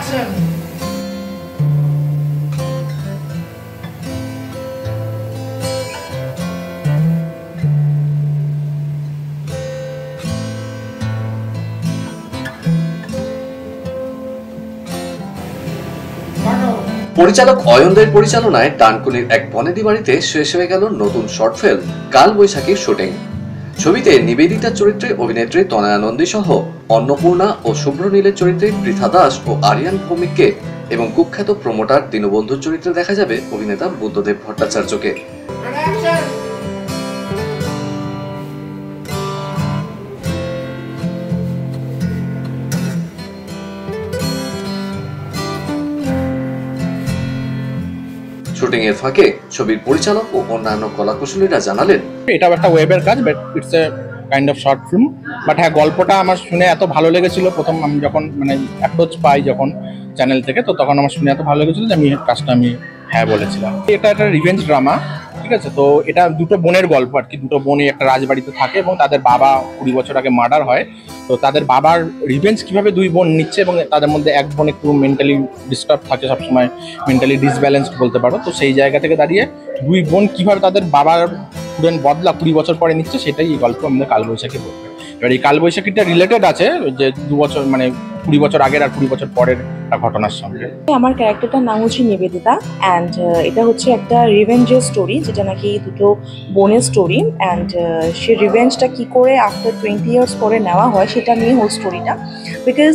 পরিচালক অয়নদের পরিচালনায় ডানকুনির এক বনেদি বাড়িতে শেষ হয়ে গেল নতুন শর্ট ফিল্ম কাল বৈশাখীর শুটিং। ছবিতে নিবেদিতার চরিত্রে অভিনেত্রী তনয়া নন্দী সহ অন্নপূর্ণা ও শুভ্রনীলের চরিত্রে পৃথা দাস ও আরিয়ান ভৌমিককে এবং কুখ্যাত প্রমোটার দীনবন্ধুর চরিত্রে দেখা যাবে অভিনেতা বুদ্ধদেব ভট্টাচার্যকে। শুটিং এর ফাঁকে ছবির পরিচালক ও অন্যান্য কলাকুশলীরা জানালেন, এটা একটা ওয়েবের কাজ, but it's a kind of short film. But হ্যাঁ, গল্পটা আমার শুনে এত ভালো লেগেছিল, প্রথম আমি যখন অ্যাপ্রোচ পাই যখন চ্যানেল থেকে, তো তখন আমার শুনে এত ভালো লেগেছিল যে আমি কাজটা হ্যাঁ বলেছিলাম। এটা একটা রিভেঞ্জ ড্রামা, ঠিক আছে। তো এটা দুটো বোনের গল্প আর কি। দুটো বোনই একটা রাজবাড়িতে থাকে এবং তাদের বাবা 20 বছর আগে মার্ডার হয়। তো তাদের বাবার রিভেঞ্জ কিভাবে দুই বোন নিচ্ছে এবং তাদের মধ্যে এক বোন একটু মেন্টালি ডিস্টার্ব থাকে, সবসময় মেন্টালি ডিসব্যালেন্সড বলতে পারো। তো সেই জায়গা থেকে দাঁড়িয়ে দুই বোন কিভাবে তাদের বাবার বদলা 20 বছর পরে নিচ্ছে, সেটাই এই গল্প আমাদের কালবৈশাখী বলবে। এবার এই কালবৈশাখীটা রিলেটেড আছে যে 2 বছর 20 বছর আগের আর 20 বছর পরের ঘটনার সঙ্গে। আমার ক্যারেক্টারটার নাম হচ্ছে নিবেদিতা, অ্যান্ড এটা হচ্ছে একটা রিভেঞ্জের স্টোরি, যেটা নাকি দুটো বোনের স্টোরি। অ্যান্ড সে রিভেঞ্জটা কি করে আফটার 20 ইয়ার্স পরে নেওয়া হয় সেটা নিয়ে হোল স্টোরিটা। বিকজ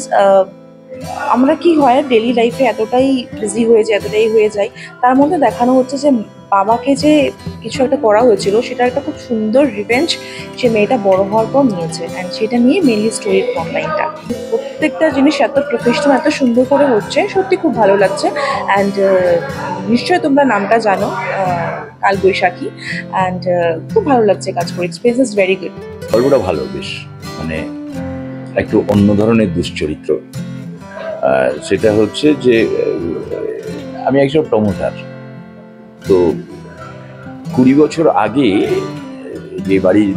আমরা কি হয় ডেলি লাইফে এতটাই বিজি হয়ে যাই, তার মধ্যে দেখানো হচ্ছে যে বাবাকে যে কিছু একটা করা হয়েছিল সেটা একটা খুব সুন্দর রিভেঞ্জ সে মেয়েটা বড় হওয়ার পর নিয়েছে। অ্যান্ড সেটা নিয়ে মেনলি স্টোরির অনলাইনটা, প্রত্যেকটা জিনিস এত প্রফেশনাল এত সুন্দর করে হচ্ছে, সত্যি খুব ভালো লাগছে। অ্যান্ড নিশ্চয়ই তোমরা নামটা জানো, কালবৈশাখী। অ্যান্ড খুব ভালো লাগছে কাজ করে, এক্সপিরিয়েন্স ইজ ভেরি গুড। গল্পটা ভালো, বেশ একটু অন্য ধরনের দুশ্চরিত্র। সেটা হচ্ছে যে আমি একজন প্রমোটার, তো 20 বছর আগে যে বাড়ির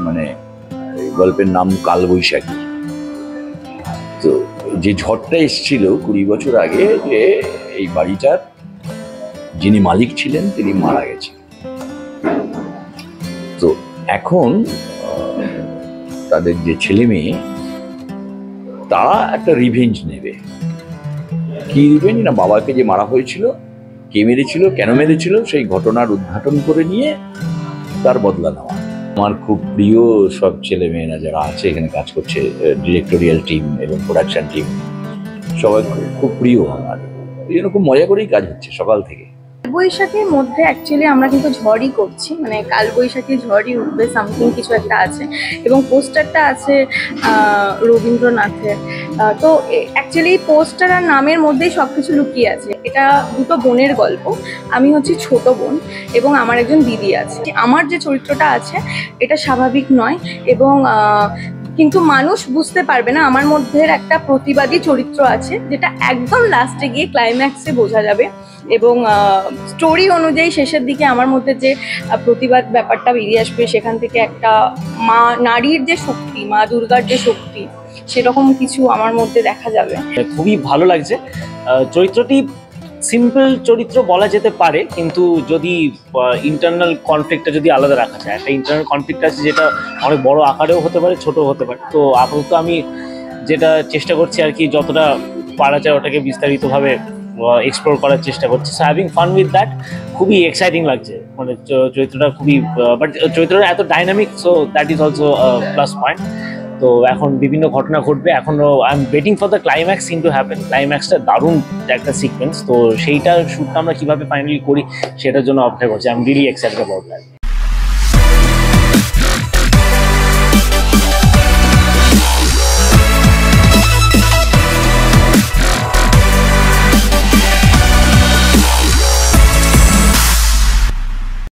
গল্পের নাম কালবৈশাখী, তো যে ঝড়টা এসেছিল 20 বছর আগে, যে এই বাড়িটার যিনি মালিক ছিলেন তিনি মারা গেছেন। তো এখন তাদের যে ছেলে মেয়ে তারা একটা রিভেঞ্জ নেবে। কি রিভেঞ্জ না, বাবাকে যে মারা হয়েছিল, কে মেরেছিল, কেন মেরেছিল, সেই ঘটনার উদ্ঘাটন করে নিয়ে তার বদলা নেওয়া। আমার খুব প্রিয় সব ছেলে মেয়েরা যারা আছে এখানে কাজ করছে, ডিরেক্টোরিয়াল টিম এবং প্রোডাকশন টিম, সবাই খুব প্রিয় আমার। এই জন্য খুব মজা করেই কাজ হচ্ছে সকাল থেকে। বৈশাখীর মধ্যে অ্যাকচুয়ালি আমরা কিন্তু ঝড়ই করছি, কালবৈশাখী ঝড়ই উঠবে সামথিং কিছু একটা আছে, এবং পোস্টারটা আছে রবীন্দ্রনাথের। তো অ্যাকচুয়ালি পোস্টার আর নামের মধ্যেই সব কিছু লুকিয়ে আছে। এটা দুটো বোনের গল্প, আমি হচ্ছি ছোট বোন এবং আমার একজন দিদি আছে। আমার যে চরিত্রটা আছে এটা স্বাভাবিক নয়, এবং কিন্তু মানুষ বুঝতে পারবে না আমার মধ্যে একটা প্রতিবাদী চরিত্র আছে, যেটা একদম লাস্টে গিয়ে ক্লাইম্যাক্সে বোঝা যাবে। এবং স্টোরি অনুযায়ী শেষের দিকে আমার মধ্যে যে প্রতিবাদ ব্যাপারটা বেরিয়ে আসবে, সেখান থেকে একটা নারীর যে শক্তি, মা দুর্গার যে শক্তি, সেরকম কিছু আমার মধ্যে দেখা যাবে। খুবই ভালো লাগছে। চরিত্রটি সিম্পল চরিত্র বলা যেতে পারে, কিন্তু যদি ইন্টারনাল কনফ্লিক্টটা যদি আলাদা রাখা যায়, একটা ইন্টারনাল কনফ্লিক্ট আছে যেটা অনেক বড় আকারেও হতে পারে, ছোটও হতে পারে। তো আপাতত আমি যেটা চেষ্টা করছি আর কি, যতটা পারা যায় ওটাকে বিস্তারিতভাবে এক্সপ্লোর করার চেষ্টা করছি। So having fun with that, খুবই এক্সাইটিং লাগছে। চরিত্রটা খুবই, বাট চরিত্রটা এত dynamic, so that is also plus point. তো এখন বিভিন্ন ঘটনা ঘটবে, এখনও I am waiting for the climax scene to happen. ক্লাইম্যাক্সটা দারুণ একটা সিকোয়েন্স, তো সেইটার শ্যুটটা আমরা কীভাবে ফাইনালি করি সেটার জন্য অপেক্ষা করছি। I am really excited about that.